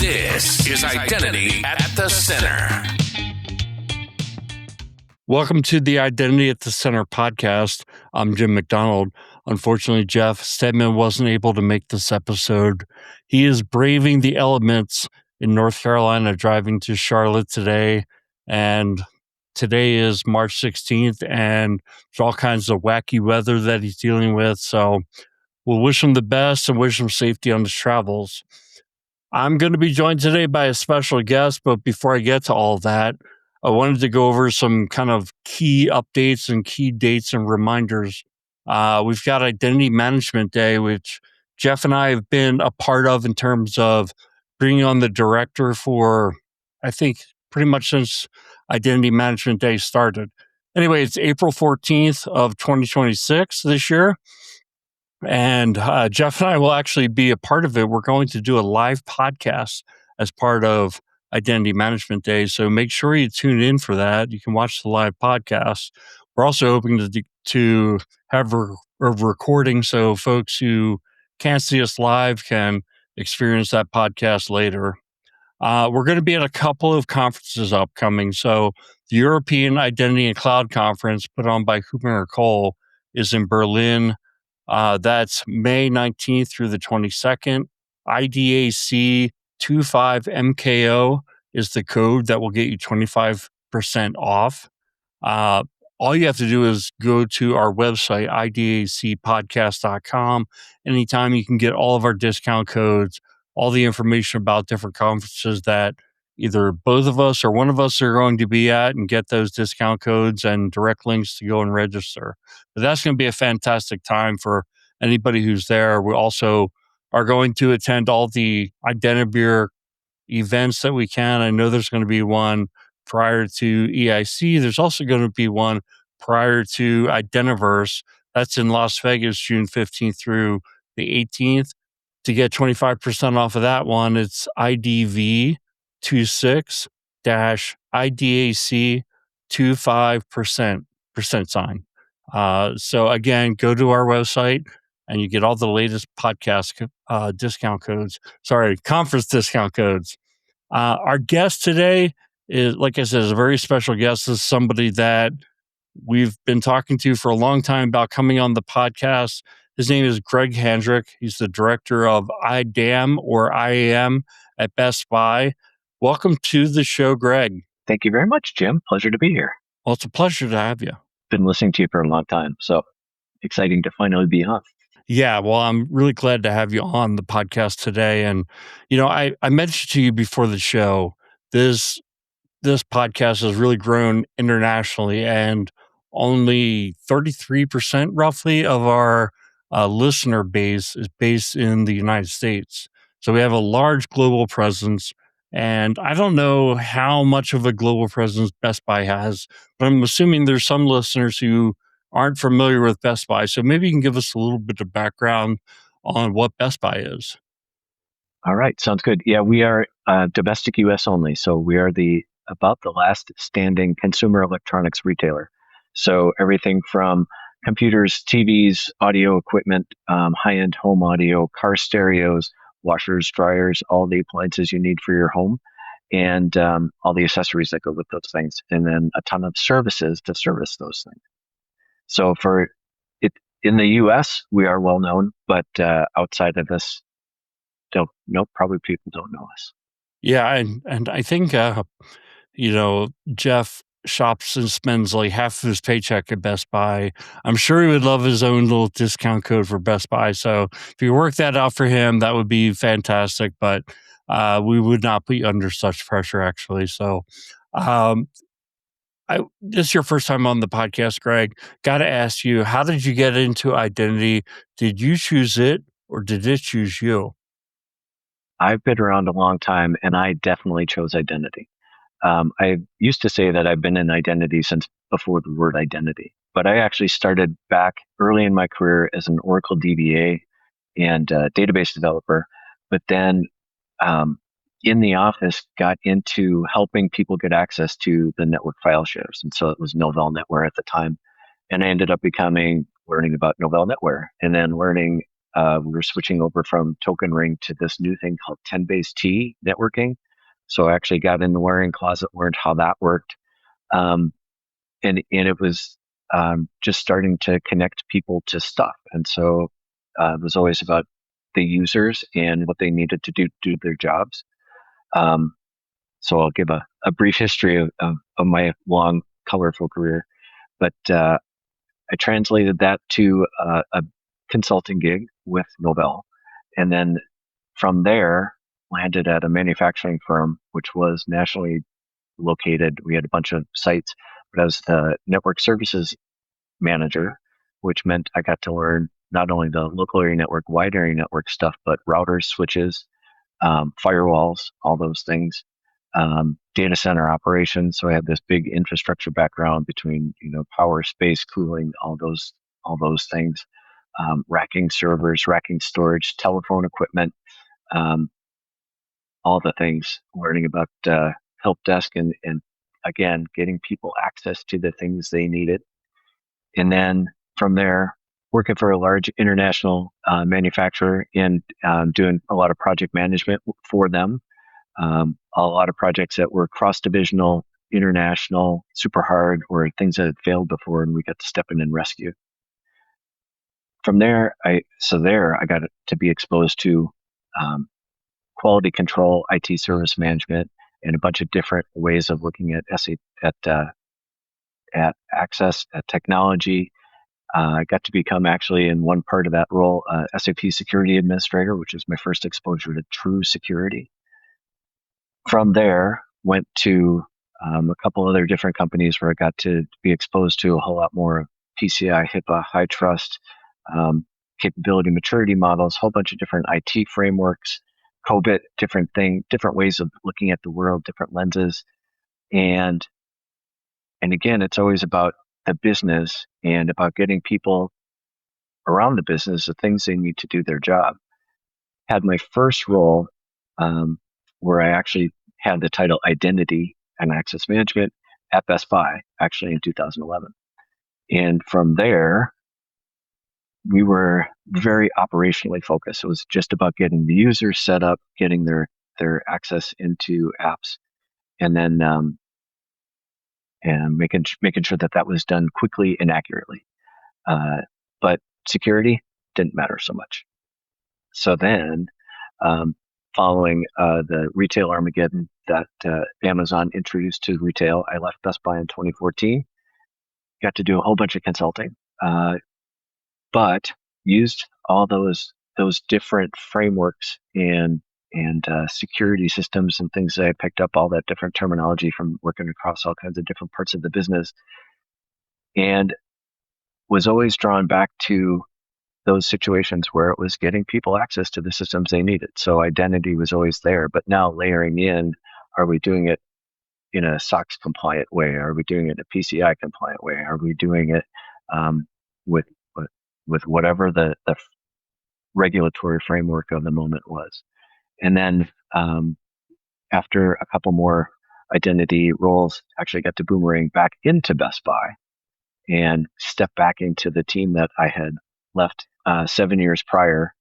This is Identity at the Center. Welcome to the Identity at the Center podcast. I'm Jim McDonald. Unfortunately, Jeff Stedman wasn't able to make this episode. He is braving the elements in North Carolina, driving to Charlotte today. And today is March 16th, and there's all kinds of wacky weather that he's dealing with. So we'll wish him the best and wish him safety on his travels. I'm going to be joined today by a special guest, but before I get to all that, I wanted to go over some kind of key updates and key dates and reminders. We've got Identity Management Day, which Jeff and I have been a part of in terms of bringing on the director for, I think, pretty much since Identity Management Day started. Anyway, it's April 14th of 2026 this year. And Jeff and I will actually be a part of it. We're going to do a live podcast as part of Identity Management Day. So make sure you tune in for that. You can watch the live podcast. We're also hoping to have a recording so folks who can't see us live can experience that podcast later. We're going to be at a couple of conferences upcoming. So the European Identity and Cloud Conference put on by Huberner Cole is in Berlin. That's May 19th through the 22nd. IDAC 25MKO is the code that will get you 25% off. All you have to do is go to our website, idacpodcast.com. Anytime you can get all of our discount codes, all the information about different conferences that either both of us or one of us are going to be at, and get those discount codes and direct links to go and register. But that's going to be a fantastic time for anybody who's there. We also are going to attend all the Identibeer events that we can. I know there's going to be one prior to EIC. There's also going to be one prior to Identiverse. That's in Las Vegas, June 15th through the 18th. To get 25% off of that one, it's IDV26-IDAC25% %. So again, go to our website and you get all the latest podcast conference discount codes. Our guest today is, like I said, is a very special guest. This is somebody that we've been talking to for a long time about coming on the podcast. His name is Greg Handrick. He's the director of IAM or IAM at Best Buy. Welcome to the show, Greg. Thank you very much, Jim. Pleasure to be here. Well, it's a pleasure to have you. Been listening to you for a long time, so exciting to finally be on. Yeah, well, I'm really glad to have you on the podcast today. And, I mentioned to you before the show, this podcast has really grown internationally, and only 33% roughly of our listener base is based in the United States. So we have a large global presence, and I don't know how much of a global presence Best Buy has, but I'm assuming there's some listeners who aren't familiar with Best Buy. So maybe you can give us a little bit of background on what Best Buy is. All right, sounds good. Yeah, we are domestic U.S. only. So we are about the last standing consumer electronics retailer. So everything from computers, TVs, audio equipment, high-end home audio, car stereos, washers, dryers, all the appliances you need for your home, and all the accessories that go with those things, and then a ton of services to service those things. So for it in the U.S., we are well known, but outside of this, probably people don't know us. Yeah, and I think Jeff shops and spends like half of his paycheck at Best Buy. I'm sure he would love his own little discount code for Best Buy. So if you work that out for him, that would be fantastic. But we would not put you under such pressure, actually. So this is your first time on the podcast, Greg. Got to ask you, how did you get into identity? Did you choose it or did it choose you? I've been around a long time, and I definitely chose identity. I used to say that I've been in identity since before the word identity, but I actually started back early in my career as an Oracle DBA and database developer, but then in the office got into helping people get access to the network file shares. And so it was Novell NetWare at the time. And I ended up learning about Novell NetWare, and then learning we were switching over from token ring to this new thing called 10BASE-T networking. So I actually got in the wiring closet, learned how that worked. Um, and it was just starting to connect people to stuff. And so it was always about the users and what they needed to do their jobs. Um, so I'll give a brief history of my long, colorful career. But I translated that to a consulting gig with Novell. And then from there, landed at a manufacturing firm, which was nationally located. We had a bunch of sites, but I was the network services manager, which meant I got to learn not only the local area network, wide area network stuff, but routers, switches, firewalls, all those things, data center operations. So I had this big infrastructure background between power, space, cooling, all those things, racking servers, racking storage, telephone equipment, um, all the things. Learning about help desk and again getting people access to the things they needed, and then from there working for a large international manufacturer and doing a lot of project management for them. A lot of projects that were cross-divisional, international, super hard, or things that had failed before, and we got to step in and rescue. From there, I got to be exposed to um, quality control, IT service management, and a bunch of different ways of looking at at access, at technology. I got to become actually in one part of that role, SAP security administrator, which was my first exposure to true security. From there, went to a couple other different companies where I got to be exposed to a whole lot more PCI, HIPAA, high trust, capability maturity models, a whole bunch of different IT frameworks, COBIT, different ways of looking at the world, different lenses. And again, it's always about the business and about getting people around the business the things they need to do their job. Had my first role where I actually had the title Identity and Access Management at Best Buy, actually in 2011. And from there, we were very operationally focused. It was just about getting the users set up, getting their access into apps, and then and making sure that was done quickly and accurately. But security didn't matter so much. So then, following the retail Armageddon that Amazon introduced to retail, I left Best Buy in 2014. Got to do a whole bunch of consulting, but used all those different frameworks and security systems and things that I picked up, all that different terminology from working across all kinds of different parts of the business, and was always drawn back to those situations where it was getting people access to the systems they needed. So identity was always there, but now layering in, are we doing it in a SOX compliant way? Are we doing it in a PCI compliant way? Are we doing it with whatever the regulatory framework of the moment was? And then after a couple more identity roles, actually got to boomerang back into Best Buy and step back into the team that I had left 7 years prior.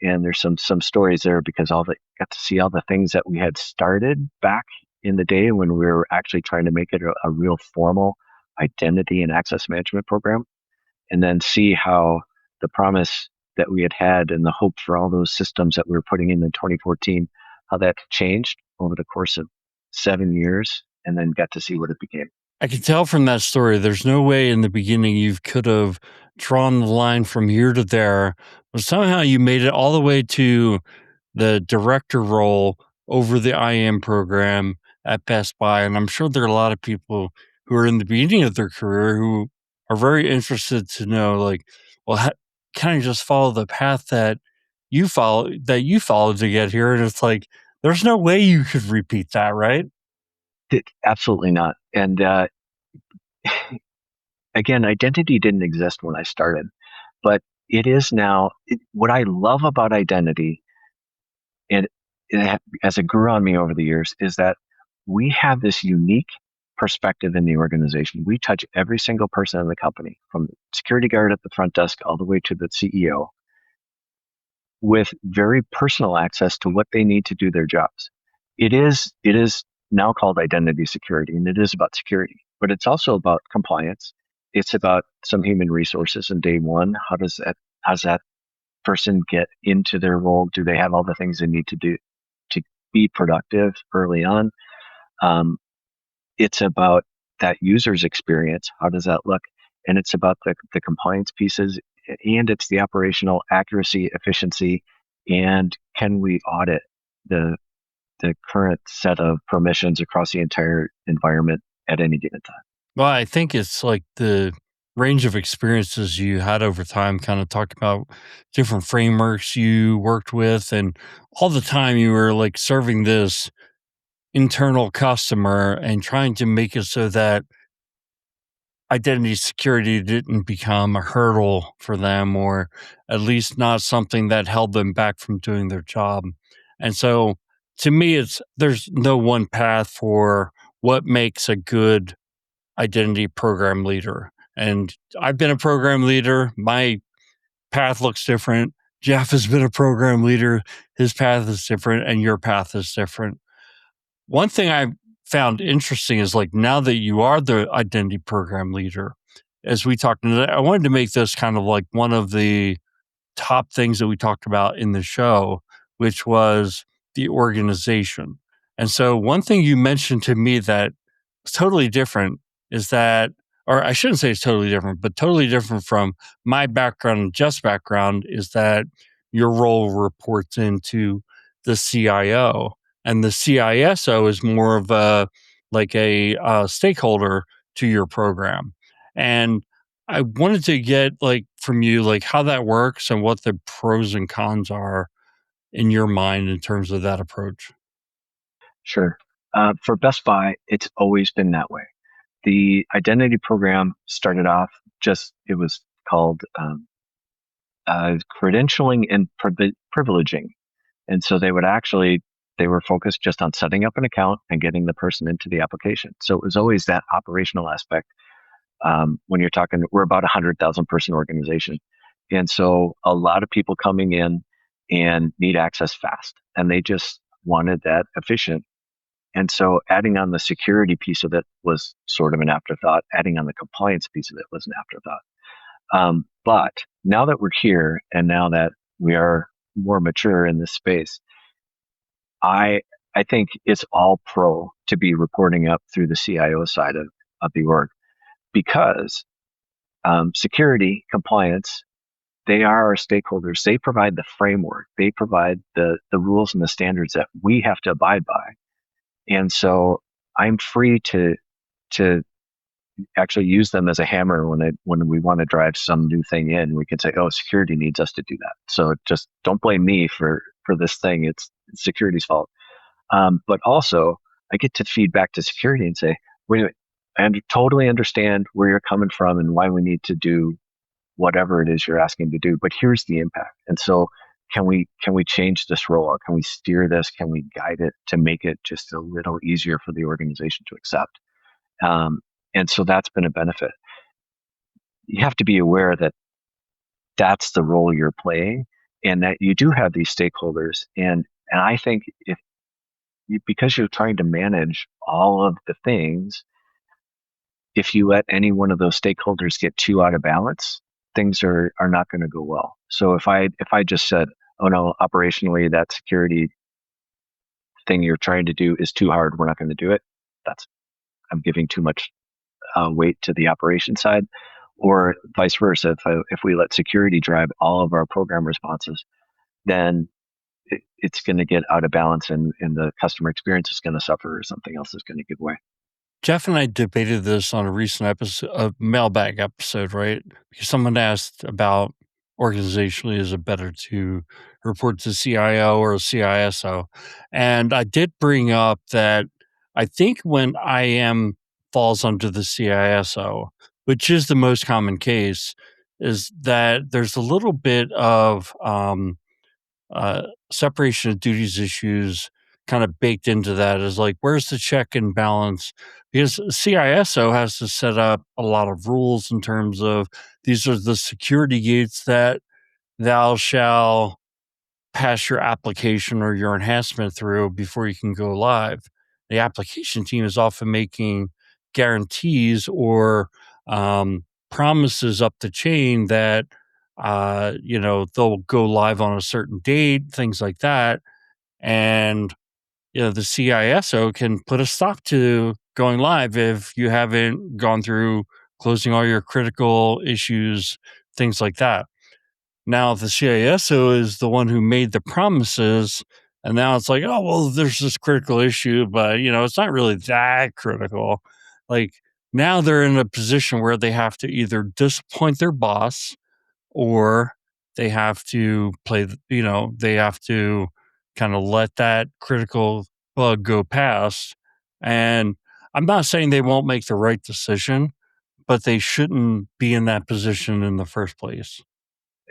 And there's some stories there because got to see all the things that we had started back in the day when we were actually trying to make it a real formal identity and access management program, and then see how the promise that we had and the hope for all those systems that we were putting in 2014, how that changed over the course of 7 years, and then got to see what it became. I can tell from that story, there's no way in the beginning you could have drawn the line from here to there, but somehow you made it all the way to the director role over the IAM program at Best Buy. And I'm sure there are a lot of people who are in the beginning of their career who are very interested to know, like, well, can I just follow the path that you followed to get here? And it's like, there's no way you could repeat that, right? Absolutely not. And again, identity didn't exist when I started, but it is now. What I love about identity, and as it grew on me over the years, is that we have this unique perspective in the organization. We touch every single person in the company, from the security guard at the front desk all the way to the CEO. with very personal access to what they need to do their jobs. It is now called identity security, and it is about security, but it's also about compliance. It's about some human resources in day one. How does that person get into their role? Do they have all the things they need to do to be productive early on? Um, it's about that user's experience. How does that look? And it's about the compliance pieces, and it's the operational accuracy, efficiency, and can we audit the the current set of permissions across the entire environment at any given time? Well, I think it's like the range of experiences you had over time, kind of talk about different frameworks you worked with, and all the time you were like serving this internal customer and trying to make it so that identity security didn't become a hurdle for them, or at least not something that held them back from doing their job. And so to me, it's there's no one path for what makes a good identity program leader. And I've been a program leader. My path looks different. Jeff has been a program leader. His path is different, and your path is different. One thing I found interesting is like now that you are the identity program leader, as we talked, I wanted to make this kind of like one of the top things that we talked about in the show, which was the organization. And so, one thing you mentioned to me that is totally different is that, or I shouldn't say it's totally different, but totally different from my background and Jeff's background, is that your role reports into the CIO, and the CISO is more of a like a stakeholder to your program. And I wanted to get like from you like how that works and what the pros and cons are in your mind in terms of that approach. Sure. For Best Buy, it's always been that way. The identity program started off it was called credentialing and privileging. And so they were focused just on setting up an account and getting the person into the application. So it was always that operational aspect. When you're talking, we're about 100,000 person organization. And so a lot of people coming in and need access fast, and they just wanted that efficient. And so adding on the security piece of it was sort of an afterthought. Adding on the compliance piece of it was an afterthought. But now that we're here and now that we are more mature in this space, I I think it's all pro to be reporting up through the CIO side of the org, because security, compliance, they are our stakeholders. They provide the framework. They provide the rules and the standards that we have to abide by. And so I'm free to actually use them as a hammer when we want to drive some new thing in. We can say, oh, security needs us to do that. So just don't blame me for this thing. It's security's fault. But also, I get to feed back to security and say, wait a minute, totally understand where you're coming from and why we need to do whatever it is you're asking to do. But here's the impact. And so, can we change this rollout? Can we steer this? Can we guide it to make it just a little easier for the organization to accept? And so that's been a benefit. You have to be aware that that's the role you're playing, and that you do have these stakeholders. And I think because you're trying to manage all of the things, if you let any one of those stakeholders get too out of balance, things are not going to go well. So if I just said, oh no, operationally that security thing you're trying to do is too hard, we're not going to do it. That's I'm giving too much weight to the operation side, or vice versa. If we let security drive all of our program responses, then it's going to get out of balance, and the customer experience is going to suffer, or something else is going to give way. Jeff and I debated this on a recent episode, a mailbag episode, right? Because someone asked about organizationally, is it better to report to CIO or CISO? And I did bring up that I think when IAM falls under the CISO, which is the most common case, is that there's a little bit of separation of duties issues kind of baked into that, is like, where's the check and balance? Because CISO has to set up a lot of rules in terms of these are the security gates that thou shall pass your application or your enhancement through before you can go live. The application team is often making guarantees or promises up the chain that they'll go live on a certain date, things like that. And the CISO can put a stop to going live if you haven't gone through closing all your critical issues, things like that. Now the CISO is the one who made the promises, and now it's like, oh well, there's this critical issue, but it's not really that critical. Like now they're in a position where they have to either disappoint their boss or they have to they have to kind of let that critical bug go past. And I'm not saying they won't make the right decision, but they shouldn't be in that position in the first place.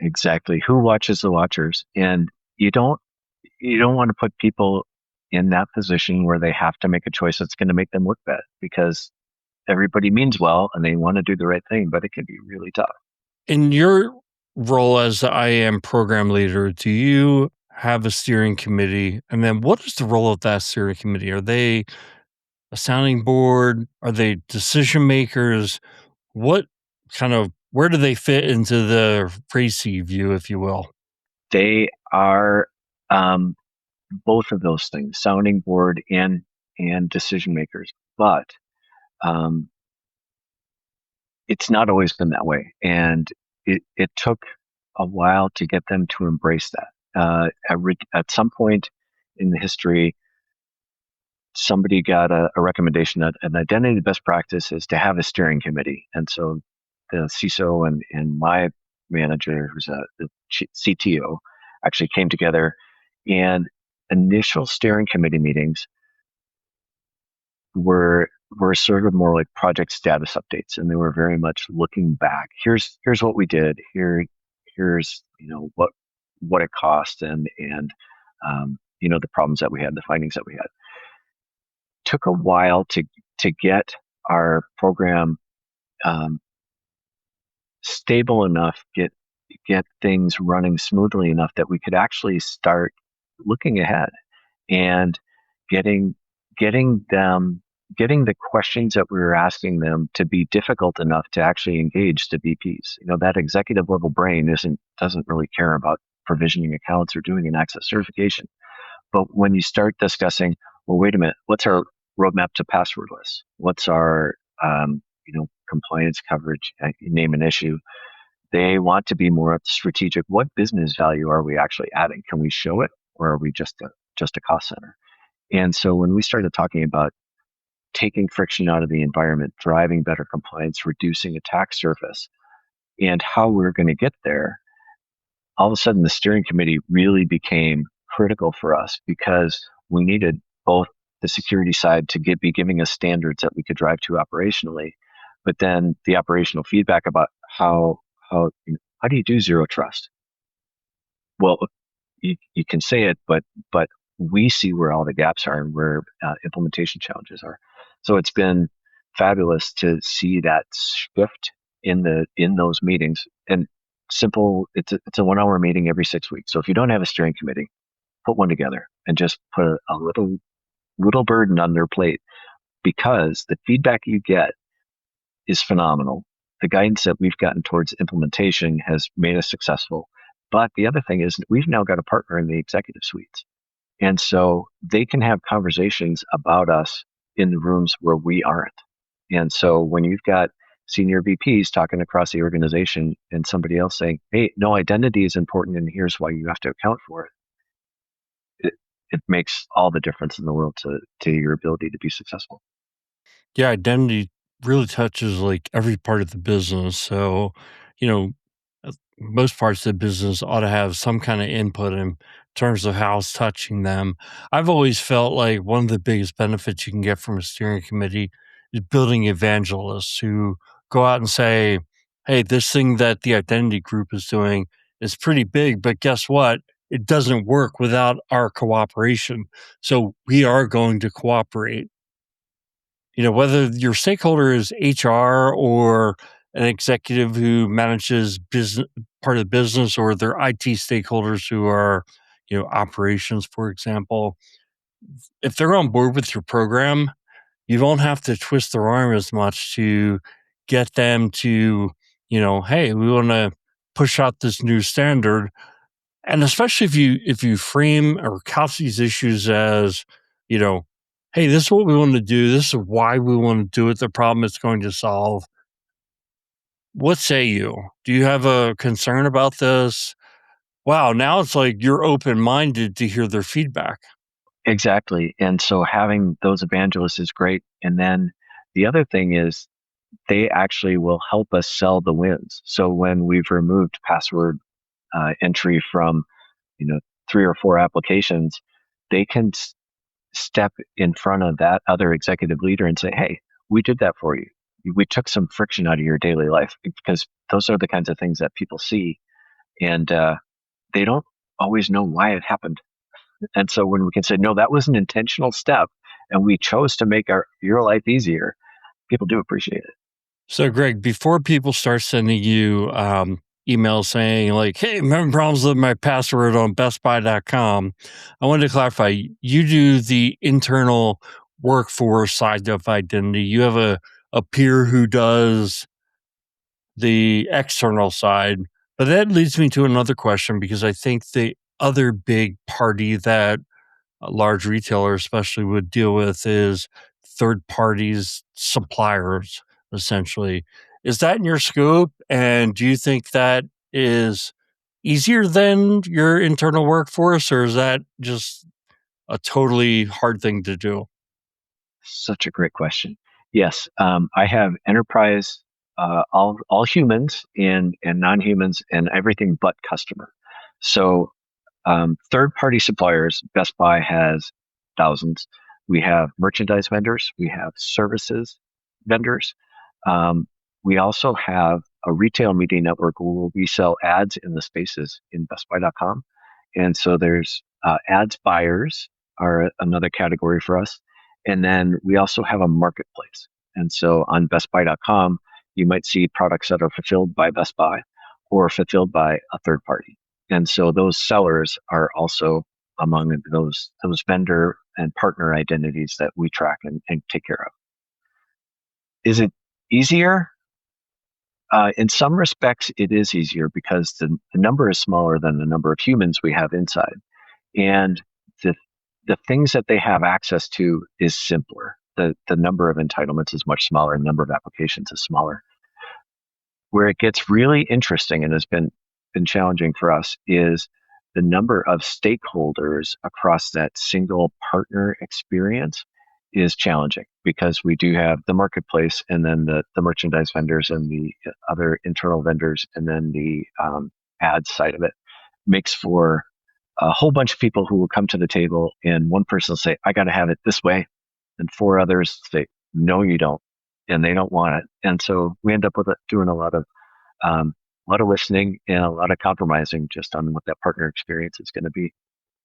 Exactly. Who watches the watchers? And you don't want to put people in that position where they have to make a choice that's going to make them look bad, because everybody means well and they want to do the right thing, but it can be really tough. In your role as the IAM program leader, do you have a steering committee? And then what is the role of that steering committee? Are they a sounding board? Are they decision makers? Where do they fit into the Tracy view, if you will? They are both of those things, sounding board and decision makers. But it's not always been that way. And it took a while to get them to embrace that. At some point in the history, somebody got a recommendation that an identity best practice is to have a steering committee. And so the CISO and my manager, who's the CTO, actually came together, and initial steering committee meetings were sort of more like project status updates, and they were very much looking back. Here's what we did. Here's what it cost, and the problems that we had, the findings that we had. Took a while to get our program stable enough, get things running smoothly enough that we could actually start looking ahead and getting the questions that we were asking them to be difficult enough to actually engage the VPs. That executive level brain doesn't really care about provisioning accounts or doing an access certification. But when you start discussing, well, wait a minute, what's our roadmap to passwordless? What's our compliance coverage? You name an issue. They want to be more strategic. What business value are we actually adding? Can we show it, or are we just a cost center? And so when we started talking about taking friction out of the environment, driving better compliance, reducing attack surface, and how we're going to get there, all of a sudden the steering committee really became critical for us, because we needed both the security side to be giving us standards that we could drive to operationally, but then the operational feedback about how do you do zero trust? Well, you can say it, but we see where all the gaps are and where implementation challenges are. So it's been fabulous to see that shift in those meetings. And simple, it's a 1 hour meeting every 6 weeks. So if you don't have a steering committee, put one together and just put a little burden on their plate, because the feedback you get is phenomenal. The guidance that we've gotten towards implementation has made us successful. But the other thing is, we've now got a partner in the executive suites. And so they can have conversations about us in the rooms where we aren't. And so when you've got senior VPs talking across the organization and somebody else saying, hey, no, identity is important and here's why you have to account for it, it makes all the difference in the world to your ability to be successful. Yeah, identity really touches like every part of the business. So, most parts of the business ought to have some kind of input in terms of how it's touching them. I've always felt like one of the biggest benefits you can get from a steering committee is building evangelists who go out and say, hey, this thing that the identity group is doing is pretty big, but guess what? It doesn't work without our cooperation. So we are going to cooperate. Whether your stakeholder is HR or an executive who manages part of the business, or their IT stakeholders who are, operations, for example, if they're on board with your program, you don't have to twist their arm as much to get them to, hey, we want to push out this new standard. And especially if you frame or couch these issues as, you know, hey, this is what we want to do. This is why we want to do it. The problem it's going to solve. What say you? Do you have a concern about this? Wow, now it's like you're open minded to hear their feedback. Exactly. And so having those evangelists is great. And then the other thing is they actually will help us sell the wins. So when we've removed password entry from, you know, 3 or 4 applications, they can step in front of that other executive leader and say, hey, we did that for you. We took some friction out of your daily life, because those are the kinds of things that people see, and they don't always know why it happened. And so when we can say, no, that was an intentional step and we chose to make your life easier, people do appreciate it. So, Greg, before people start sending you emails saying, like, hey, I'm having problems with my password on bestbuy.com, I wanted to clarify you do the internal workforce side of identity. You have a peer who does the external side. But that leads me to another question, because I think the other big party that a large retailer especially would deal with is third parties, suppliers, essentially. Is that in your scope? And do you think that is easier than your internal workforce, or is that just a totally hard thing to do? Such a great question. Yes, I have enterprise, all humans and non-humans, and everything but customer. So third-party suppliers, Best Buy has thousands. We have merchandise vendors. We have services vendors. Um, we also have a retail media network where we sell ads in the spaces in BestBuy.com. And so there's ads buyers are another category for us. And then we also have a marketplace. And so on BestBuy.com, you might see products that are fulfilled by Best Buy or fulfilled by a third party. And so those sellers are also among those vendor and partner identities that we track and take care of. Is it easier? In some respects, it is easier because the number is smaller than the number of humans we have inside. And the the things that they have access to is simpler. The number of entitlements is much smaller, and the number of applications is smaller. Where it gets really interesting and has been challenging for us is the number of stakeholders across that single partner experience is challenging, because we do have the marketplace and then the merchandise vendors and the other internal vendors, and then the ad side of it makes for a whole bunch of people who will come to the table, and one person will say, I got to have it this way. And 4 others say, no, you don't. And they don't want it. And so we end up with doing a lot of listening and a lot of compromising just on what that partner experience is going to be.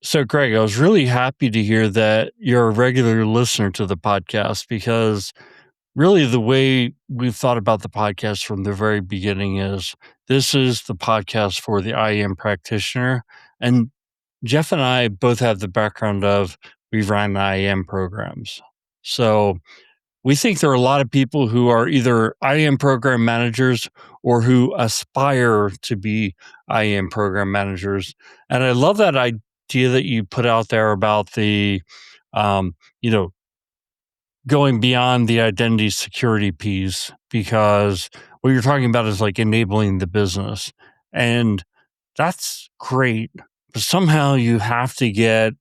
So, Greg, I was really happy to hear that you're a regular listener to the podcast, because really the way we've thought about the podcast from the very beginning is this is the podcast for the IAM practitioner. And Jeff and I both have the background of we've run IAM programs. So we think there are a lot of people who are either IAM program managers or who aspire to be IAM program managers. And I love that idea that you put out there about the, um, you know, going beyond the identity security piece, because what you're talking about is like enabling the business. And that's great. But somehow you have to get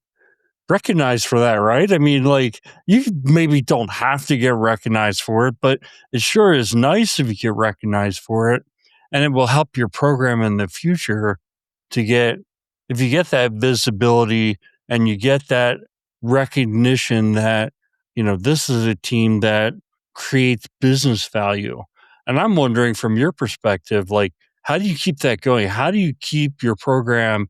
recognized for that, right? I mean, like, you maybe don't have to get recognized for it, but it sure is nice if you get recognized for it. And it will help your program in the future to get, if you get that visibility and you get that recognition that, this is a team that creates business value. And I'm wondering from your perspective, like, how do you keep that going? How do you keep your program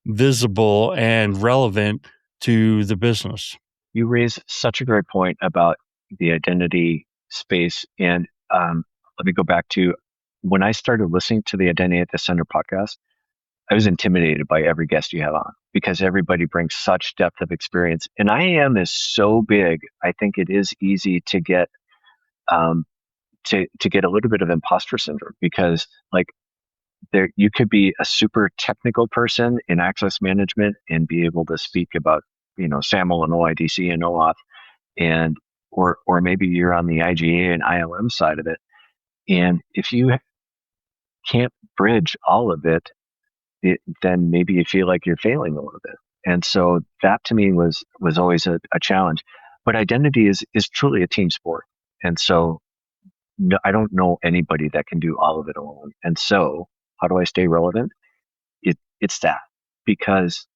visible and relevant to the business? You raise such a great point about the identity space. And let me go back to when I started listening to the Identity at the Center podcast. I was intimidated by every guest you have on because everybody brings such depth of experience. And IAM is so big. I think it is easy to get um, to get a little bit of imposter syndrome because like there you could be a super technical person in access management and be able to speak about SAML and OIDC and OAuth and or maybe you're on the IGA and ILM side of it. And if you can't bridge all of it, then maybe you feel like you're failing a little bit. And so that to me was always a challenge. But identity is truly a team sport. And so no, I don't know anybody that can do all of it alone. And so how do I stay relevant? It's that because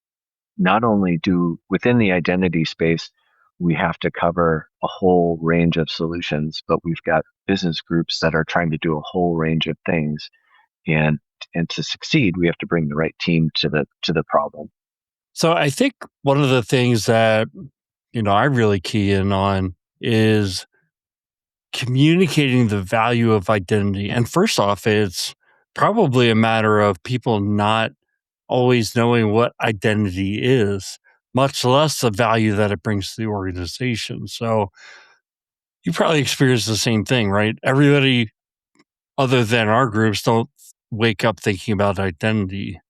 not only do within the identity space, we have to cover a whole range of solutions, but we've got business groups that are trying to do a whole range of things. And to succeed, we have to bring the right team to the problem. So I think one of the things that, I really key in on is communicating the value of identity. And first off, it's probably a matter of people not always knowing what identity is, much less the value that it brings to the organization. So you probably experience the same thing, right? Everybody other than our groups don't wake up thinking about identity,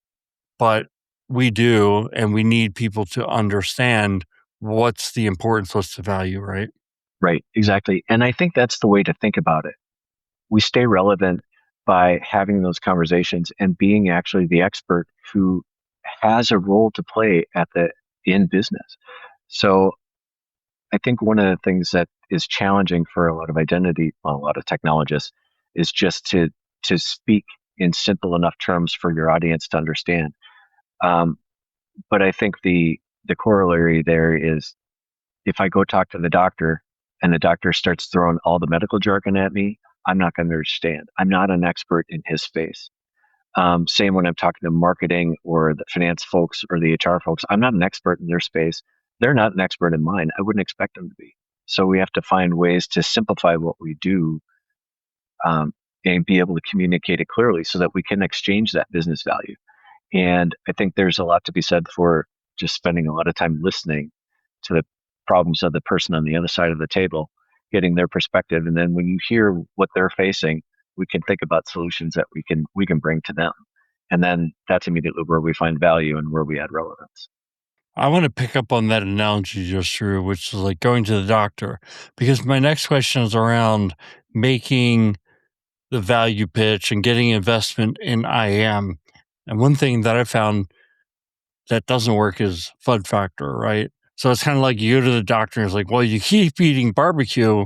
but we do, and we need people to understand what's the importance, what's the value, right? Right, exactly. And I think that's the way to think about it. We stay relevant by having those conversations and being actually the expert who has a role to play in business. So I think one of the things that is challenging for a lot of a lot of technologists is just to speak in simple enough terms for your audience to understand. Um, but I think the corollary there is if I go talk to the doctor and the doctor starts throwing all the medical jargon at me, I'm not going to understand. I'm not an expert in his space. Same when I'm talking to marketing or the finance folks or the HR folks. I'm not an expert in their space. They're not an expert in mine. I wouldn't expect them to be. So we have to find ways to simplify what we do and be able to communicate it clearly so that we can exchange that business value. And I think there's a lot to be said for just spending a lot of time listening to the problems of the person on the other side of the table, getting their perspective. And then when you hear what they're facing, we can think about solutions that we can bring to them. And then that's immediately where we find value and where we add relevance. I want to pick up on that analogy you just threw, which is like going to the doctor, because my next question is around making the value pitch and getting investment in IAM. And one thing that I found that doesn't work is FUD factor, right? So it's kind of like you go to the doctor and it's like, well, you keep eating barbecue,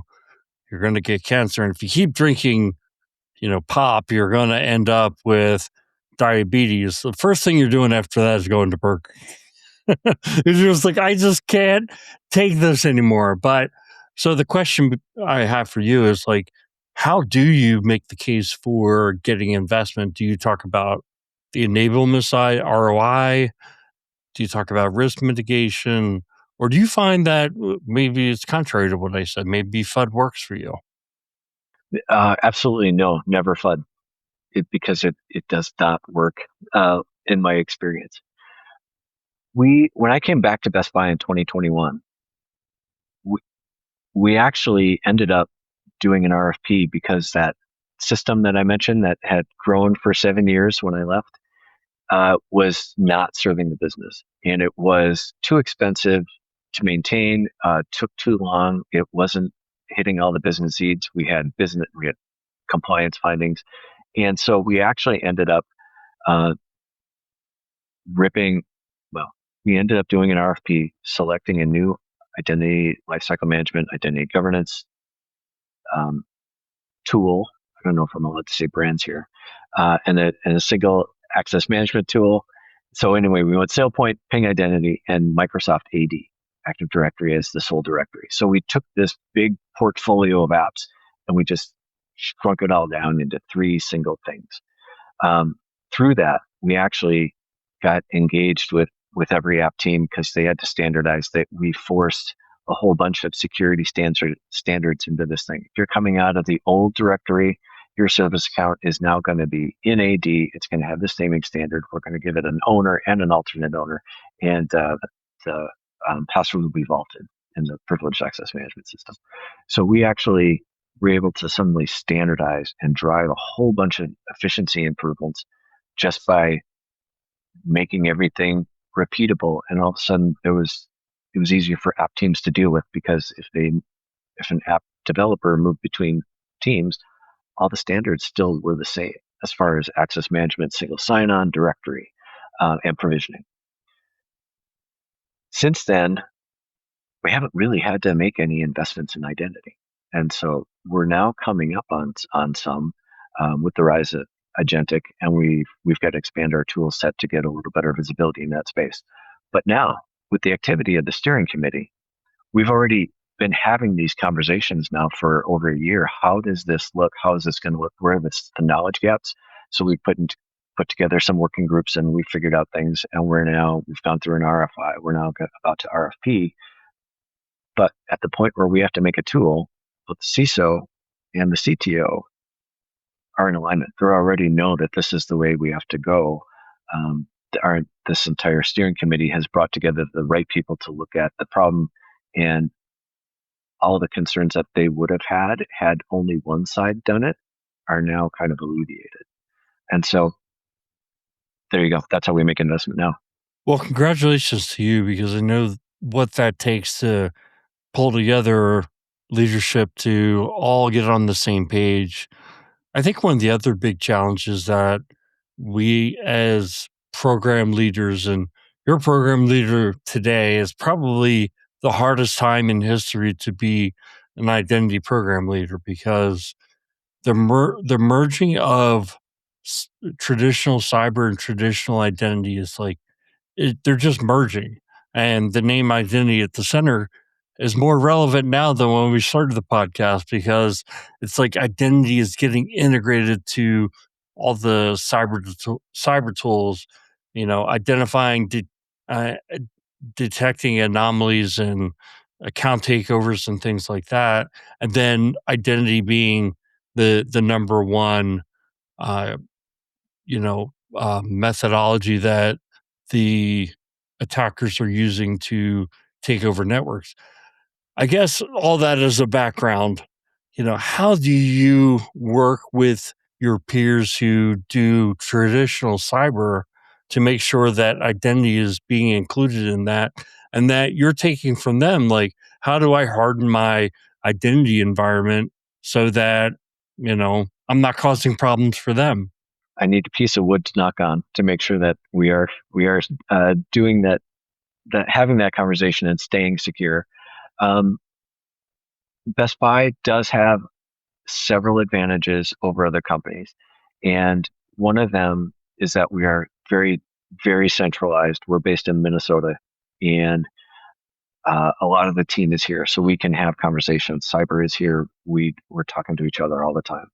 you're going to get cancer. And if you keep drinking, pop, you're going to end up with diabetes. The first thing you're doing after that is going to Burger King. It's just like, I just can't take this anymore. But so the question I have for you is like, how do you make the case for getting investment? Do you talk about the enablement side, ROI? Do you talk about risk mitigation? Or do you find that maybe it's contrary to what I said? Maybe FUD works for you. Absolutely no, never FUD. Because it does not work in my experience. When I came back to Best Buy in 2021, we actually ended up doing an RFP because that system that I mentioned that had grown for 7 years when I left was not serving the business, and it was too expensive to maintain. Took too long. It wasn't hitting all the business needs. We had compliance findings, and so we actually ended up uh, ripping. Well, we ended up doing an RFP, selecting a new identity lifecycle management, identity governance um, tool. I don't know if I'm allowed to say brands here, and a single access management tool. So anyway, we went SailPoint, Ping Identity, and Microsoft AD, Active Directory, as the sole directory. So we took this big portfolio of apps and we just shrunk it all down into 3 single things. Through that, we actually got engaged with every app team because they had to standardize. That we forced a whole bunch of security standards into this thing. If you're coming out of the old directory your service account is now going to be in AD. It's going to have this naming standard. We're going to give it an owner and an alternate owner, and the password will be vaulted in the privileged access management system. So we actually were able to suddenly standardize and drive a whole bunch of efficiency improvements just by making everything repeatable. And all of a sudden, it was easier for app teams to deal with, because if an app developer moved between teams, all the standards still were the same as far as access management, single sign-on, directory, and provisioning. Since then, we haven't really had to make any investments in identity. And so we're now coming up on some with the rise of agentic, and we've got to expand our tool set to get a little better visibility in that space. But now, with the activity of the steering committee, we've already been having these conversations now for over a year. How does this look? How is this going to look? Where are the knowledge gaps? So we put together some working groups, and we figured out things, and we've gone through an RFI. We're now about to RFP. But at the point where we have to make a tool, both the CISO and the CTO are in alignment. They already know that this is the way we have to go. This entire steering committee has brought together the right people to look at the problem, and all of the concerns that they would have had only one side done it are now kind of alleviated. And so there you go. That's how we make investment now. Well, congratulations to you, because I know what that takes to pull together leadership to all get on the same page. I think one of the other big challenges that we as program leaders, and your program leader today is probably the hardest time in history to be an identity program leader, because the merging of traditional cyber and traditional identity is like, they're just merging. And the name identity at the center is more relevant now than when we started the podcast, because it's like identity is getting integrated to all the cyber tools, identifying, detecting anomalies and account takeovers and things like that. And then identity being the number one, uh, methodology that the attackers are using to take over networks. I guess all that as a background, how do you work with your peers who do traditional cyber to make sure that identity is being included in that, and that you're taking from them, like, how do I harden my identity environment so that, I'm not causing problems for them? I need a piece of wood to knock on to make sure that we are doing that having that conversation and staying secure. Best Buy does have several advantages over other companies, and one of them is that we are very, very centralized. We're based in Minnesota, and a lot of the team is here, so we can have conversations. Cyber is here. We're talking to each other all the time.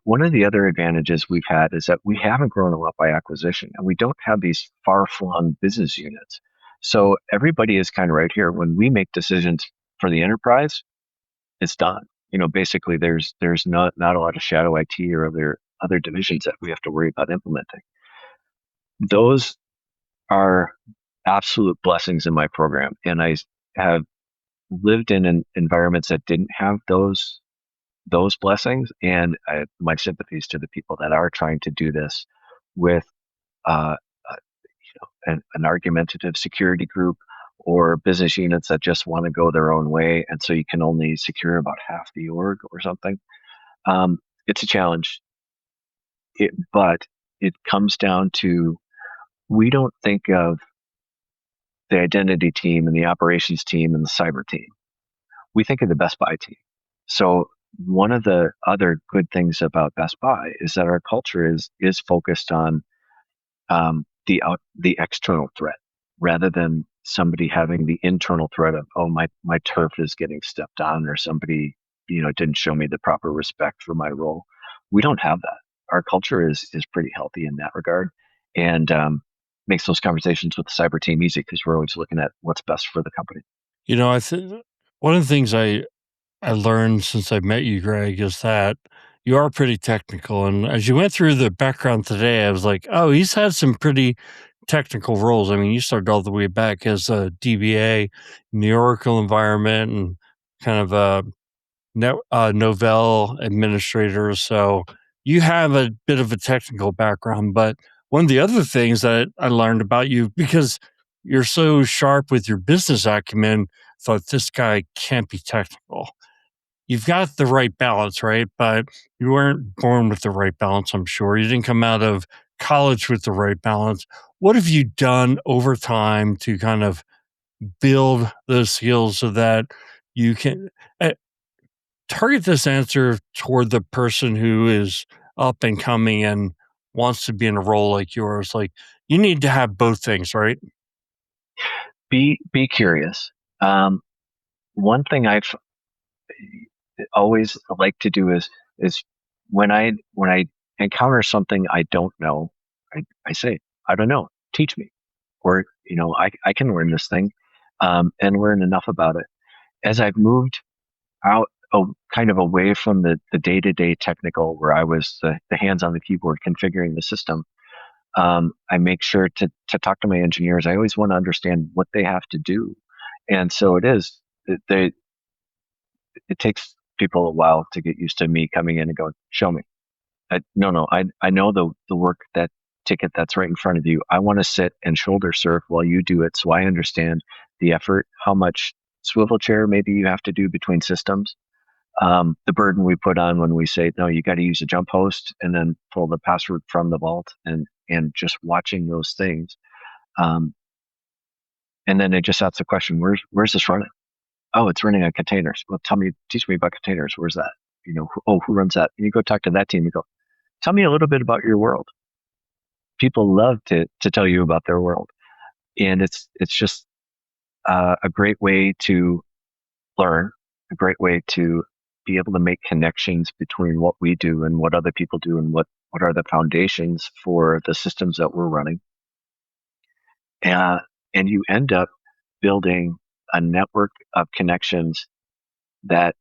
One of the other advantages we've had is that we haven't grown a lot by acquisition, and we don't have these far-flung business units. So everybody is kind of right here. When we make decisions for the enterprise, it's done. Basically, there's not a lot of shadow IT or other divisions that we have to worry about implementing. Those are absolute blessings in my program, and I have lived in environments that didn't have those blessings, and my sympathies to the people that are trying to do this with an argumentative security group or business units that just want to go their own way, and so you can only secure about half the org or something. It's a challenge, but it comes down to, we don't think of the identity team and the operations team and the cyber team. We think of the Best Buy team. So one of the other good things about Best Buy is that our culture is focused on the external threat, rather than somebody having the internal threat of, oh, my turf is getting stepped on, or somebody didn't show me the proper respect for my role. We don't have that. Our culture is pretty healthy in that regard, and makes those conversations with the cyber team easy, because we're always looking at what's best for the company. I think one of the things I learned since I met you, Greg, is that you are pretty technical. And as you went through the background today, I was like, oh, he's had some pretty technical roles. I mean, you started all the way back as a DBA in the Oracle environment and kind of a Novell administrator. So you have a bit of a technical background. But one of the other things that I learned about you, because you're so sharp with your business acumen, thought this guy can't be technical. You've got the right balance, right? But you weren't born with the right balance, I'm sure. You didn't come out of college with the right balance. What have you done over time to kind of build those skills so that you can target this answer toward the person who is up and coming and wants to be in a role like yours? Like, you need to have both things, right? Be curious. One thing I've always liked to do is when I encounter something I don't know, I say, I don't know, teach me. Or, I can learn this thing, and learn enough about it. As I've moved out, kind of away from the day-to-day technical where I was the hands on the keyboard configuring the system, I make sure to talk to my engineers. I always want to understand what they have to do. And so it takes people a while to get used to me coming in and going, show me. No, I know the work, that ticket that's right in front of you. I want to sit and shoulder surf while you do it, so I understand the effort, how much swivel chair maybe you have to do between systems, the burden we put on when we say, no, you got to use a jump host and then pull the password from the vault, and just watching those things. Um, and then it just asks the question, where's this running? Oh, it's running on containers. Well, teach me about containers. Where's that? Who runs that? And you go talk to that team. You go, tell me a little bit about your world. People love to tell you about their world, and it's just a great way to learn, a great way to be able to make connections between what we do and what other people do, and what are the foundations for the systems that we're running. And you end up building a network of connections that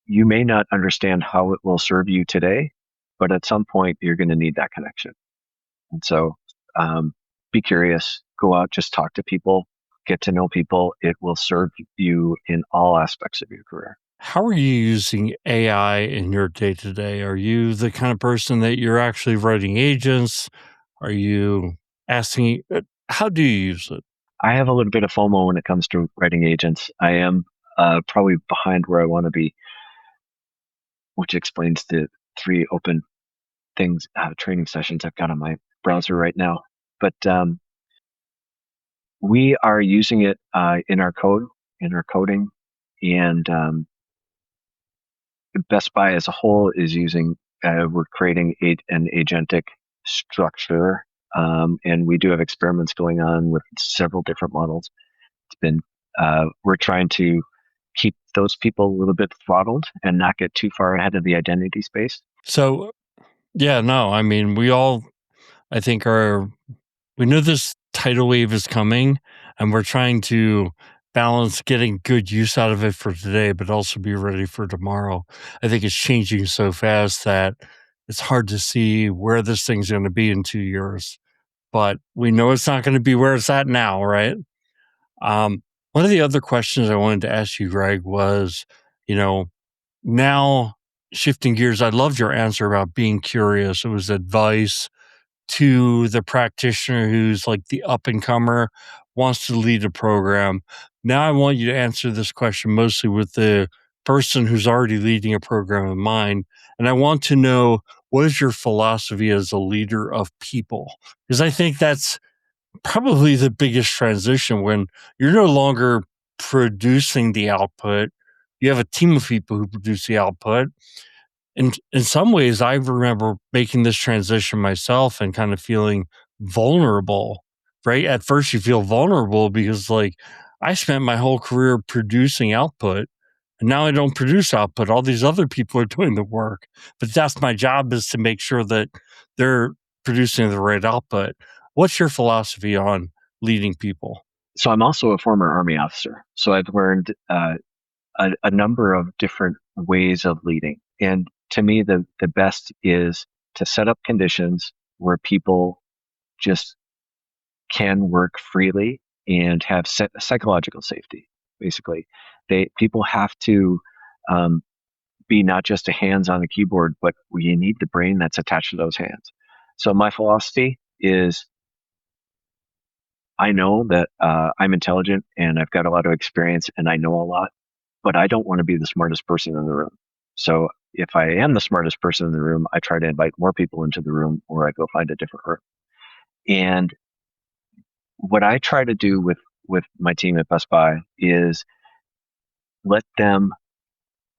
you may not understand how it will serve you today, but at some point you're going to need that connection. And so, be curious, go out, just talk to people, get to know people. It will serve you in all aspects of your career. How are you using AI in your day to day? Are you the kind of person that you're actually writing agents? Are you asking, how do you use it? I have a little bit of FOMO when it comes to writing agents. I am probably behind where I want to be, which explains the 3 open things, training sessions I've got on my browser right now. But we are using it in our code, in our coding, and Best Buy as a whole is using. We're creating an agentic structure, and we do have experiments going on with several different models. It's been we're trying to keep those people a little bit throttled and not get too far ahead of the identity space. So, yeah, no, I mean, I think, we know this tidal wave is coming, and we're trying to balance getting good use out of it for today, but also be ready for tomorrow. I think it's changing so fast that it's hard to see where this thing's going to be in 2 years, but we know it's not going to be where it's at now, right? Um, One of the other questions I wanted to ask you, Greg, was, you know, now shifting gears, I loved your answer about being curious. It was advice to the practitioner who's like the up and comer, wants to lead a program. Now I want you to answer this question mostly with the person who's already leading a program in mind. And I want to know, what is your philosophy as a leader of people? Because I think that's probably the biggest transition when you're no longer producing the output. You have a team of people who produce the output. In some ways, I remember making this transition myself and kind of feeling vulnerable, right? At first, you feel vulnerable because, like, I spent my whole career producing output, and now I don't produce output. All these other people are doing the work, but that's my job, is to make sure that they're producing the right output. What's your philosophy on leading people? So I'm also a former Army officer. So I've learned a number of different ways of leading. And to me, the best is to set up conditions where people just can work freely and have psychological safety. Basically, people have to um, be not just a hands on a keyboard, but you need the brain that's attached to those hands. So my philosophy is, I know that I'm intelligent and I've got a lot of experience and I know a lot, but I don't want to be the smartest person in the room. So if I am the smartest person in the room, I try to invite more people into the room, or I go find a different room. And what I try to do with my team at Best Buy is let them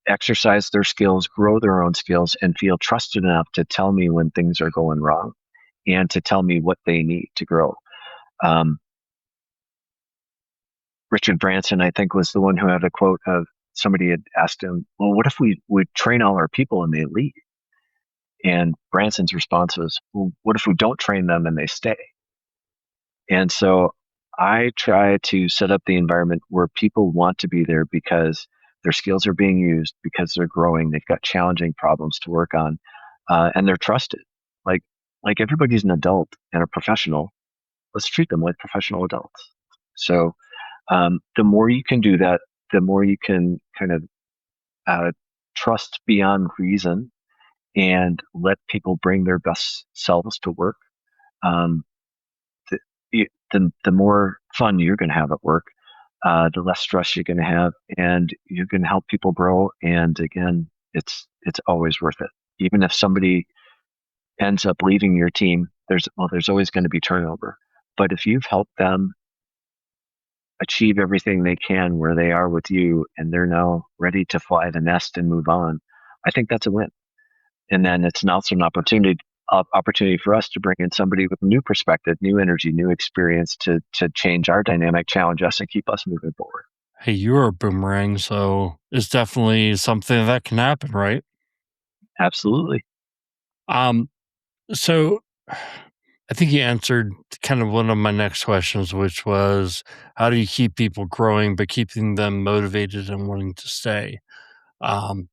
exercise their skills, grow their own skills, and feel trusted enough to tell me when things are going wrong and to tell me what they need to grow. Um, Richard Branson, I think, was the one who had a quote of somebody had asked him, well, what if we would train all our people and they leave? And Branson's response was, well, what if we don't train them and they stay? And so I try to set up the environment where people want to be there because their skills are being used, because they're growing, they've got challenging problems to work on, and they're trusted. Like like everybody's an adult and a professional. Let's treat them like professional adults. So the more you can do that, the more you can kind of uh, trust beyond reason and let people bring their best selves to work. Um, the more fun you're going to have at work, the less stress you're going to have, and you can help people grow. And again, it's always worth it. Even if somebody ends up leaving your team, there's always going to be turnover. But if you've helped them achieve everything they can where they are with you, and they're now ready to fly the nest and move on, I think that's a win. And then it's also an opportunity for us to bring in somebody with new perspective, new energy, new experience to change our dynamic, challenge us, and keep us moving forward. Hey, you're a boomerang, so it's definitely something that can happen, right? Absolutely. Um, so I think you answered kind of one of my next questions, which was how do you keep people growing but keeping them motivated and wanting to stay? Um,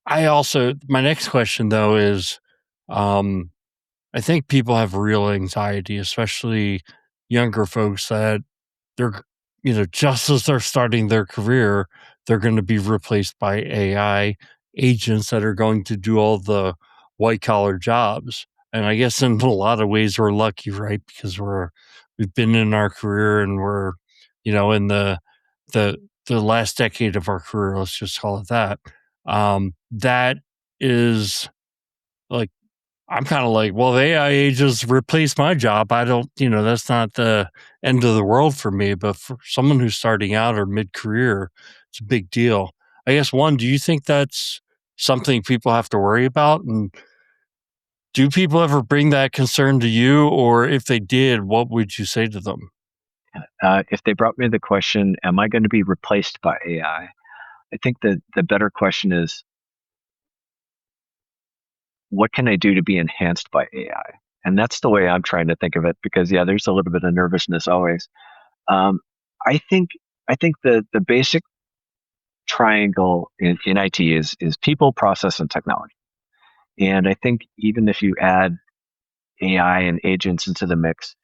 my next question though is, um, I think people have real anxiety, especially younger folks that they're, just as they're starting their career, they're going to be replaced by AI agents that are going to do all the white collar jobs. And I guess in a lot of ways we're lucky, right? Because we've been in our career and we're, in the the last decade of our career, let's just call it that. That is like I'm kind of like, well, the AI just replaced my job. I don't, that's not the end of the world for me. But for someone who's starting out or mid career, it's a big deal. I guess, one, do you think that's something people have to worry about? And do people ever bring that concern to you? Or if they did, what would you say to them? If they brought me the question, am I going to be replaced by AI? I think that the better question is, what can I do to be enhanced by AI? And that's the way I'm trying to think of it, because yeah, there's a little bit of nervousness always. Um, I think I think the basic triangle in IT is people, process, and technology. And I think even if you add AI and agents into the mix,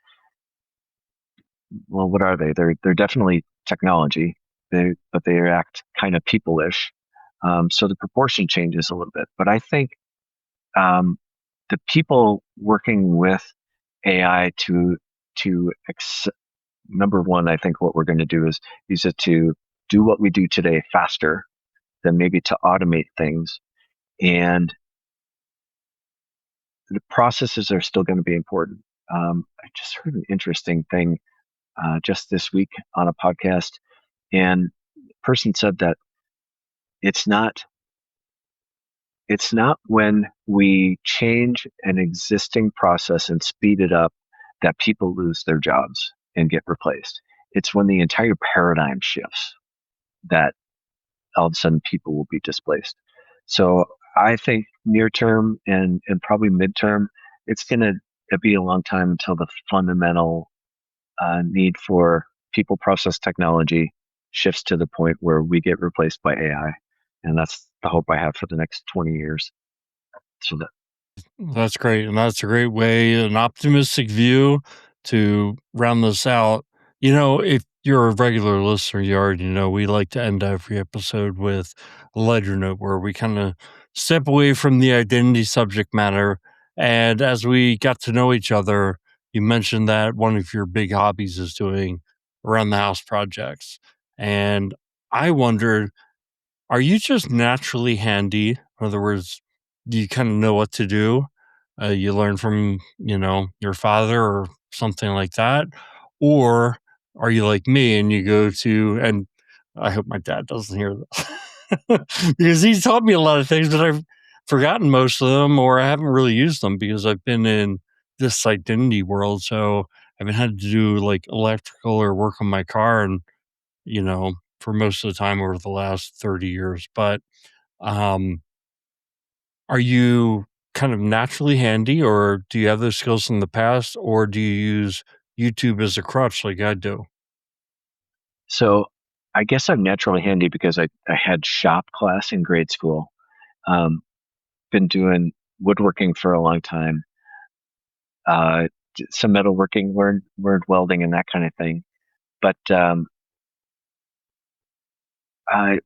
well, what are they? They're definitely technology, but they act kind of people-ish. So the proportion changes a little bit. But I think um, the people working with AI to number one, I think what we're going to do is use it to do what we do today faster than maybe to automate things. And the processes are still going to be important. I just heard an interesting thing just this week on a podcast, and the person said that it's not it's not when we change an existing process and speed it up that people lose their jobs and get replaced. It's when the entire paradigm shifts that all of a sudden people will be displaced. So I think near term and probably midterm, it's going to be a long time until the fundamental need for people process technology shifts to the point where we get replaced by AI. And that's the hope I have for the next 20 years. So that That's great. And that's a great way, an optimistic view to round this out. If you're a regular listener, you already know we like to end every episode with a lighter note where we kind of step away from the identity subject matter. And as we got to know each other, you mentioned that one of your big hobbies is doing around the house projects. And I wondered, are you just naturally handy? In other words, do you kind of know what to do? You learn from, your father or something like that? Or are you like me and you go to, and I hope my dad doesn't hear this because he's taught me a lot of things, but I've forgotten most of them or I haven't really used them because I've been in this identity world. So I haven't had to do like electrical or work on my car and for most of the time over the last 30 years. But um, are you kind of naturally handy, or do you have those skills in the past, or do you use YouTube as a crutch like I do? so I guess I'm naturally handy because I had shop class in grade school. Um, been doing woodworking for a long time. Uh, some metalworking, learned welding and that kind of thing. But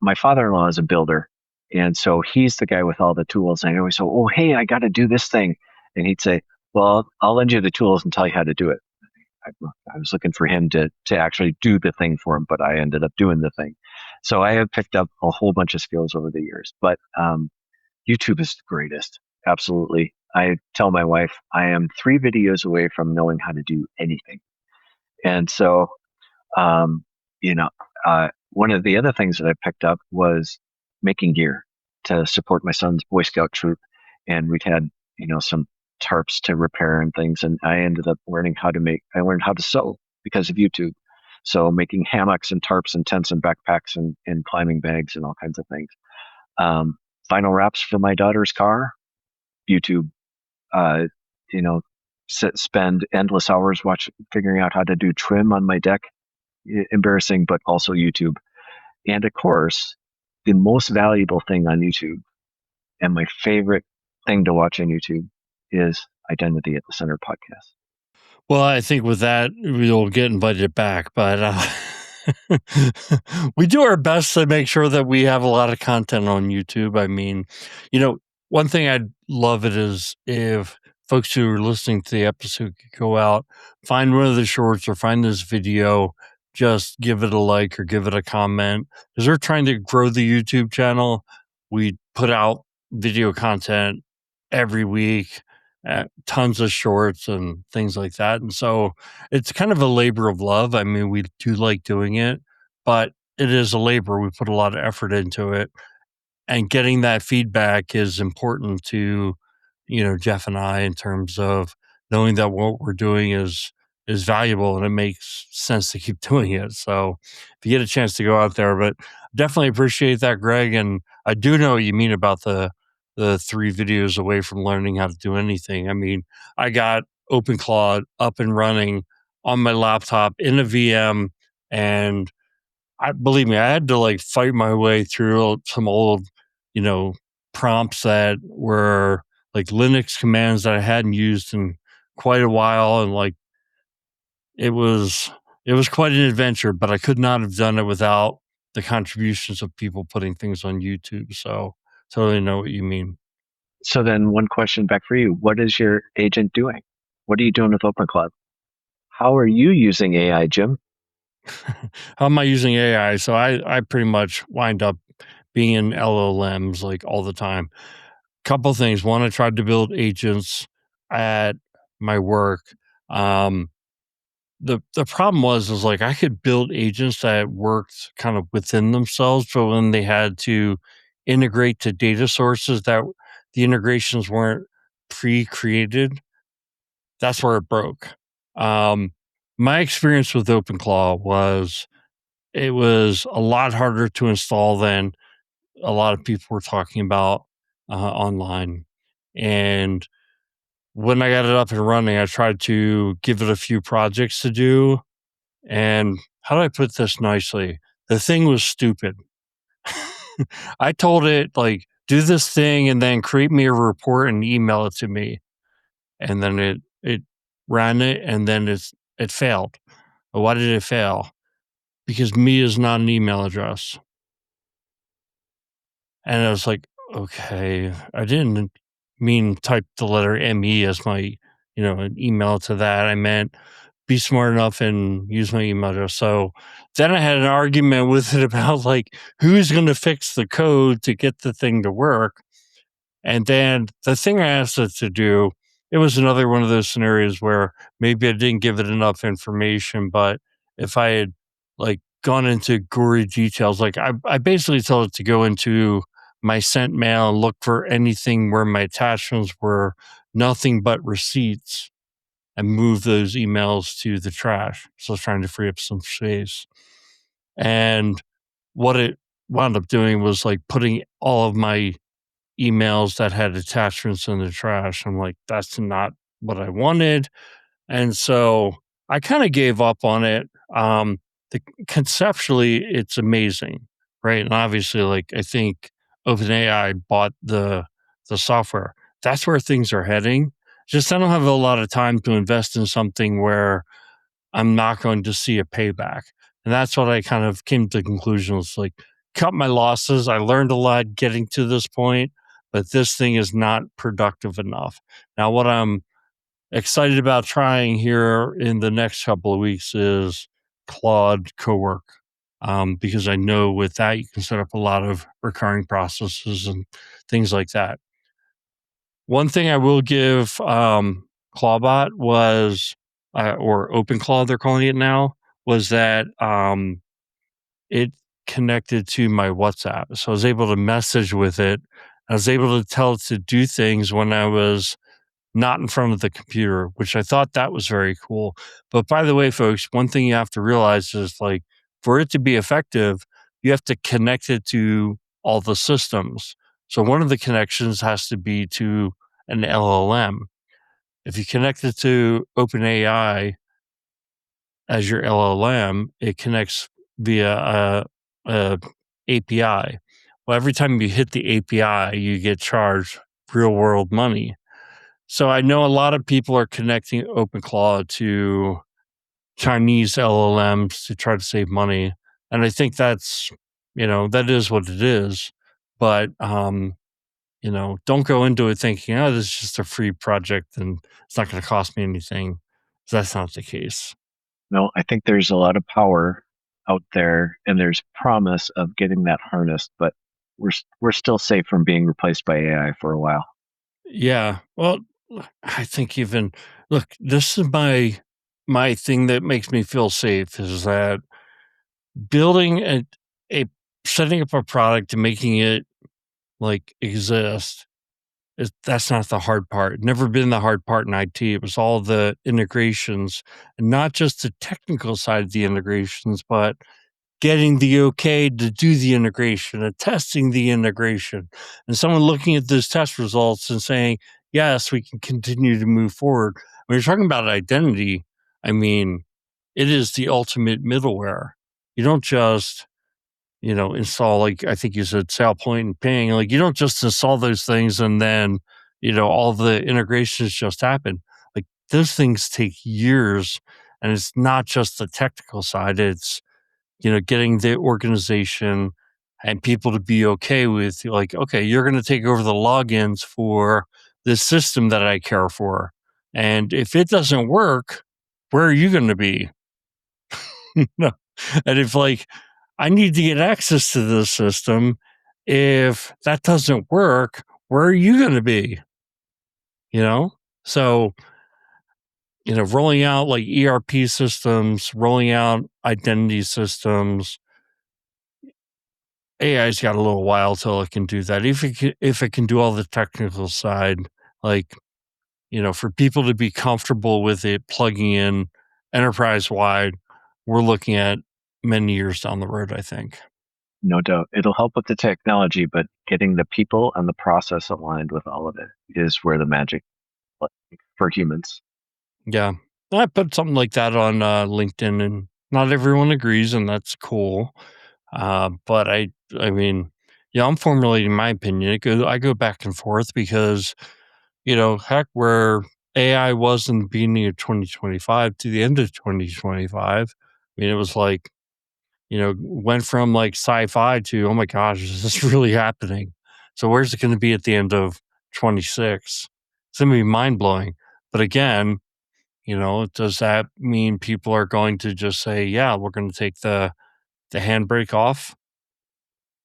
my father-in-law is a builder, and so he's the guy with all the tools. And I always say, "Oh, hey, I got to do this thing," and he'd say, "Well, I'll lend you the tools and tell you how to do it." I, I was looking for him to actually do the thing for him, but I ended up doing the thing. So I have picked up a whole bunch of skills over the years. But YouTube is the greatest. Absolutely. I tell my wife I am 3 videos away from knowing how to do anything. And so um, you know, one of the other things that I picked up was making gear to support my son's Boy Scout troop, and we'd had some tarps to repair and things, and I ended up learning how to make. I learned how to sew because of YouTube. So making hammocks and tarps and tents and backpacks and climbing bags and all kinds of things. Um, Final wraps for my daughter's car, YouTube. Uh, you know, spend endless hours figuring out how to do trim on my deck, embarrassing, but also YouTube. And of course, the most valuable thing on YouTube and my favorite thing to watch on YouTube is Identity at the Center podcast. Well, I think with that, we'll get invited back, but we do our best to make sure that we have a lot of content on YouTube. I mean, you know, one thing I'd love it is if folks who are listening to the episode could go out, find one of the shorts or find this video, just give it a like or give it a comment. Because we're trying to grow the YouTube channel. We put out video content every week, tons of shorts and things like that. And so it's kind of a labor of love. I mean, we do like doing it, but it is a labor. We put a lot of effort into it. And getting that feedback is important to, Jeff and I in terms of knowing that what we're doing is valuable and it makes sense to keep doing it. So if you get a chance to go out there, but definitely appreciate that, Greg. And I do know what you mean about the 3 videos away from learning how to do anything. I mean, I got OpenClaw up and running on my laptop in a VM, and I believe me, I had to like fight my way through some old, you know, prompts that were like Linux commands that I hadn't used in quite a while, and like it was it was quite an adventure, but I could not have done it without the contributions of people putting things on YouTube. So totally know what you mean. So then one question back for you. What is your agent doing? What are you doing with OpenCloud? How are you using AI, Jim? How am I using AI? So I pretty much wind up being in LLMs like all the time. Couple things. One, I tried to build agents at my work. Um, the problem was like I could build agents that worked kind of within themselves, but when they had to integrate to data sources that the integrations weren't pre-created, that's where it broke. Um, my experience with OpenClaw was it was a lot harder to install than a lot of people were talking about online. And when I got it up and running, I tried to give it a few projects to do. And how do I put this nicely? The thing was stupid. I told it, like, do this thing and then create me a report and email it to me. And then it ran it and then it failed. Why did it fail? Because me is not an email address. And I was like, okay, I didn't mean type the letter ME as my, an email to that. I meant be smart enough and use my email address. So then I had an argument with it about like who's going to fix the code to get the thing to work. And then the thing I asked it to do, it was another one of those scenarios where maybe I didn't give it enough information, but if I had like gone into gory details, like I basically told it to go into my sent mail and look for anything where my attachments were nothing but receipts and move those emails to the trash. So I was trying to free up some space. And what it wound up doing was like putting all of my emails that had attachments in the trash. I'm like, that's not what I wanted. And so I kind of gave up on it. Conceptually, it's amazing, right? And obviously, like I think OpenAI bought the software. That's where things are heading. Just I don't have a lot of time to invest in something where I'm not going to see a payback. And that's what I kind of came to the conclusion was like, cut my losses. I learned a lot getting to this point, but this thing is not productive enough. Now, what I'm excited about trying here in the next couple of weeks is Claude Cowork. Because I know with that, you can set up a lot of recurring processes and things like that. One thing I will give Clawbot was, or OpenClaw, they're calling it now, was that it connected to my WhatsApp. So I was able to message with it. I was able to tell it to do things when I was not in front of the computer, which I thought that was very cool. But by the way, folks, one thing you have to realize is like for it to be effective, you have to connect it to all the systems. So one of the connections has to be to an LLM. If you connect it to OpenAI as your LLM, it connects via a API. Well, every time you hit the API, you get charged real world money. So I know a lot of people are connecting OpenClaw to Chinese LLMs to try to save money. And I think that's, that is what it is. But, don't go into it thinking, oh, this is just a free project and it's not going to cost me anything. That's not the case. No, I think there's a lot of power out there, and there's promise of getting that harnessed, but we're still safe from being replaced by AI for a while. Yeah. Well, I think even look, this is my thing that makes me feel safe is that building a setting up a product and making it like exist is that's not the hard part. Never been the hard part in IT. It was all the integrations and not just the technical side of the integrations, but getting the okay to do the integration and testing the integration and someone looking at those test results and saying, yes, we can continue to move forward. When you're talking about identity, I mean, it is the ultimate middleware. You don't just, install, like I think you said, Sal Point and Ping, like you don't just install those things and then, all the integrations just happen. Like those things take years and it's not just the technical side. It's, getting the organization and people to be okay with like, okay, you're going to take over the logins for this system that I care for. And if it doesn't work, where are you going to be? No. And if like, I need to get access to this system, if that doesn't work, where are you going to be? So, rolling out like ERP systems, rolling out identity systems, AI's got a little while till it can do that. If it can do all the technical side, like, for people to be comfortable with it plugging in enterprise wide, we're looking at many years down the road, I think. No doubt. It'll help with the technology, but getting the people and the process aligned with all of it is where the magic for humans. Yeah. I put something like that on LinkedIn and not everyone agrees and that's cool. But I mean, Yeah, I'm formulating my opinion. I go back and forth because, heck, where AI was in the beginning of 2025 to the end of 2025, I mean, it was like, went from like sci-fi to, oh my gosh, is this really happening? So where's it going to be at the end of 26? It's going to be mind blowing. But again, does that mean people are going to just say, yeah, we're going to take the handbrake off?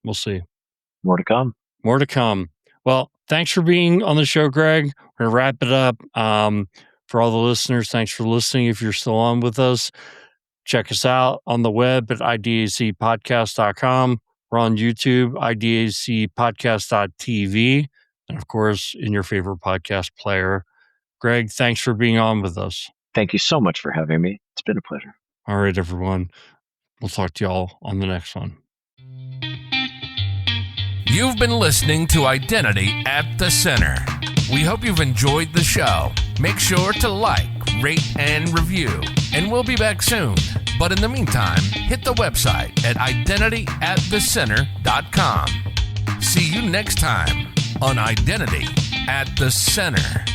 We'll see. More to come. More to come. Well, thanks for being on the show, Greg. We're going to wrap it up. For all the listeners, thanks for listening. If you're still on with us, check us out on the web at idacpodcast.com. We're on YouTube, idacpodcast.tv, and of course, in your favorite podcast player. Greg, thanks for being on with us. Thank you so much for having me. It's been a pleasure. All right, everyone. We'll talk to y'all on the next one. You've been listening to Identity at the Center. We hope you've enjoyed the show. Make sure to like, rate, and review. And we'll be back soon. But in the meantime, hit the website at identityatthecenter.com. See you next time on Identity at the Center.